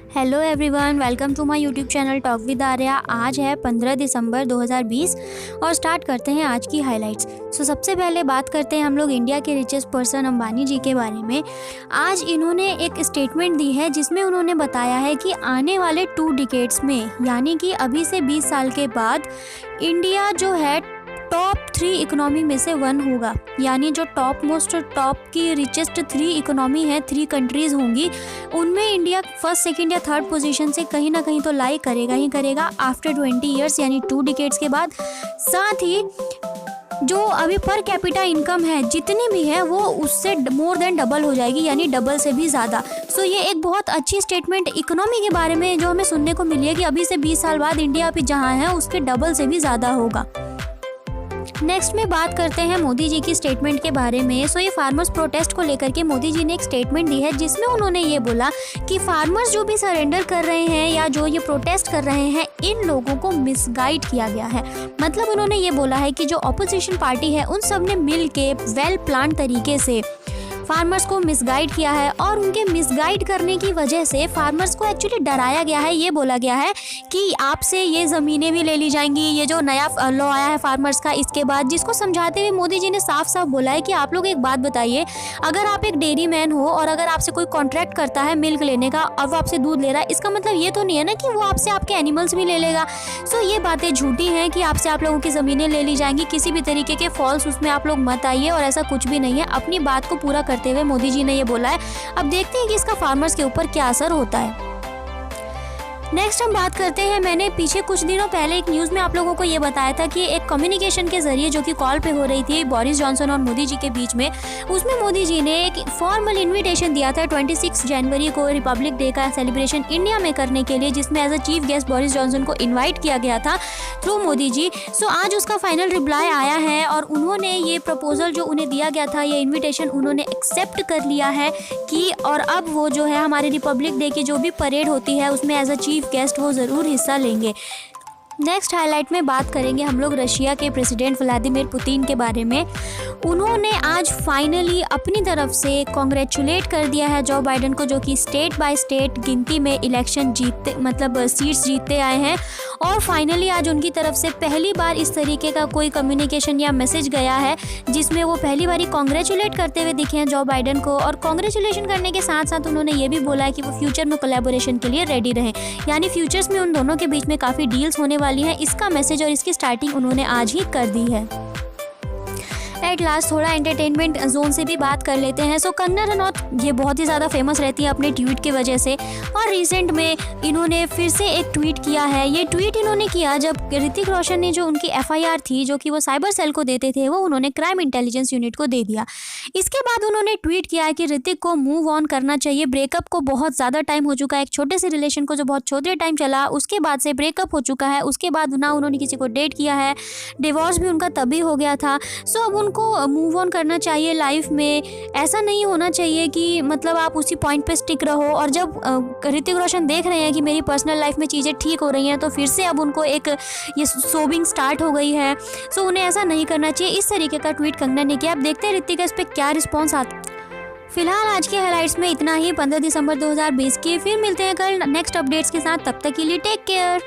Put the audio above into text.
Hello everyone, welcome to my YouTube channel talk with Arya. आज है 15 दिसंबर 2020 और स्टार्ट करते हैं आज की हाइलाइट्स। सबसे पहले बात करते हैं हम लोग इंडिया के रिचेस्ट पर्सन अंबानी जी के बारे में। आज इन्होंने एक स्टेटमेंट दी है जिसमें उन्होंने बताया है कि आने वाले 2 डिकेड्स में, यानी कि अभी से 20 साल के बाद, इंडिया जो है टॉप 3 इकोनॉमी में से 1 होगा। यानी जो टॉप की रिचेस्ट 3 इकोनॉमी है, 3 कंट्रीज़ होंगी, उनमें इंडिया फर्स्ट, सेकंड या थर्ड पोजीशन से कहीं ना कहीं तो लाई करेगा ही करेगा आफ्टर 20 ईयर्स, यानी 2 डिकेड्स के बाद। साथ ही जो अभी पर कैपिटा इनकम है जितनी भी है वो उससे मोर देन डबल हो जाएगी, यानी डबल से भी ज़्यादा। ये एक बहुत अच्छी स्टेटमेंट इकोनॉमी के बारे में जो हमें सुनने को मिली है कि अभी से 20 साल बाद इंडिया अभी जहाँ है उसके डबल से भी ज़्यादा होगा। नेक्स्ट में बात करते हैं मोदी जी की स्टेटमेंट के बारे में। ये फार्मर्स प्रोटेस्ट को लेकर के मोदी जी ने एक स्टेटमेंट दी है जिसमें उन्होंने ये बोला कि फार्मर्स जो भी सरेंडर कर रहे हैं या जो ये प्रोटेस्ट कर रहे हैं, इन लोगों को मिसगाइड किया गया है। मतलब उन्होंने ये बोला है कि जो ऑपोजिशन पार्टी है उन सब ने मिल के वेल प्लान तरीके से फार्मर्स को मिसगाइड किया है और उनके मिसगाइड करने की वजह से फार्मर्स को एक्चुअली डराया गया है। ये बोला गया है कि आपसे ये ज़मीनें भी ले ली जाएंगी। ये जो नया लॉ आया है फार्मर्स का, इसके बाद जिसको समझाते हुए मोदी जी ने साफ साफ बोला है कि आप लोग एक बात बताइए, अगर आप एक डेयरी मैन हो और अगर आपसे कोई कॉन्ट्रैक्ट करता है मिल्क लेने का और वो आपसे दूध ले रहा है, इसका मतलब ये तो नहीं है ना कि वो आपसे आपके एनिमल्स भी ले लेगा। ये बातें झूठी हैं कि आपसे आप लोगों की ज़मीनें ले ली जाएंगी। किसी भी तरीके के फॉल्स उसमें आप लोग मत आइए और ऐसा कुछ भी नहीं है। अपनी बात को पूरा करते हुए मोदी जी ने ये बोला है। अब देखते हैं कि इसका फार्मर्स के ऊपर क्या असर होता है। नेक्स्ट हम बात करते हैं, मैंने पीछे कुछ दिनों पहले एक न्यूज़ में आप लोगों को ये बताया था कि एक कम्युनिकेशन के जरिए जो कि कॉल पे हो रही थी बोरिस जॉनसन और मोदी जी के बीच में, उसमें मोदी जी ने एक फॉर्मल इनविटेशन दिया था 26 जनवरी को रिपब्लिक डे का सेलिब्रेशन इंडिया में करने के लिए, जिसमें as a chief guest Boris Johnson को इन्वाइट किया गया था थ्रू मोदी जी। आज उसका फाइनल रिप्लाई आया है और उन्होंने ये प्रपोजल जो उन्हें दिया गया था, ये इन्विटेशन उन्होंने एक्सेप्ट कर लिया है कि और अब वो जो है हमारे रिपब्लिक डे की जो भी परेड होती है उसमें एज अ चीफ गेस्ट वो ज़रूर हिस्सा लेंगे। नेक्स्ट हाईलाइट में बात करेंगे हम लोग रशिया के प्रेसिडेंट व्लादिमीर पुतिन के बारे में। उन्होंने आज फाइनली अपनी तरफ से कॉन्ग्रेचुलेट कर दिया है जो बाइडेन को, जो कि स्टेट बाय स्टेट गिनती में इलेक्शन जीतते, मतलब सीट्स जीतते आए हैं। और फाइनली आज उनकी तरफ से पहली बार इस तरीके का कोई कम्युनिकेशन या मैसेज गया है जिसमें वो पहली बार कॉन्ग्रेचुलेट करते हुए दिखे हैं जो बाइडेन को। और कॉन्ग्रेचुलेशन करने के साथ साथ उन्होंने ये भी बोला है कि वो फ्यूचर में कोलैबोरेशन के लिए रेडी रहें, यानी फ्यूचर्स में उन दोनों के बीच में काफ़ी डील्स होने वाली है। इसका मैसेज और इसकी स्टार्टिंग उन्होंने आज ही कर दी है। एट लास्ट थोड़ा एंटरटेनमेंट जोन से भी बात कर लेते हैं। कंगना रनौत ये बहुत ही ज़्यादा फेमस रहती है अपने ट्वीट की वजह से, और रिसेंट में इन्होंने फिर से एक ट्वीट किया है। ये ट्वीट इन्होंने किया जब ऋतिक रोशन ने जो उनकी FIR थी जो कि वो साइबर सेल को देते थे, वो उन्होंने क्राइम इंटेलिजेंस यूनिट को दे दिया। इसके बाद उन्होंने ट्वीट किया है कि ऋतिक को मूव ऑन करना चाहिए, ब्रेकअप को बहुत ज़्यादा टाइम हो चुका है, एक छोटे से रिलेशन को जो बहुत छोटे टाइम चला उसके बाद से ब्रेकअप हो चुका है, उसके बाद ना उन्होंने किसी को डेट किया है, डिवोर्स भी उनका तभी हो गया था। अब उनको मूव ऑन करना चाहिए लाइफ में। ऐसा नहीं होना चाहिए कि मतलब आप उसी पॉइंट पे स्टिक रहो, और जब ऋतिक रोशन देख रहे हैं कि मेरी पर्सनल लाइफ में चीज़ें ठीक हो रही हैं तो फिर से अब उनको एक ये सोबिंग स्टार्ट हो गई है। उन्हें ऐसा नहीं करना चाहिए। इस तरीके का ट्वीट कंगना ने किया। अब देखते हैं ऋतिक का इस पर क्या रिस्पॉन्स आता। फिलहाल आज के हाइलाइट्स में इतना ही, 15 दिसंबर 2020 की। फिर मिलते हैं कल नेक्स्ट अपडेट्स के साथ, तब तक के लिए टेक केयर।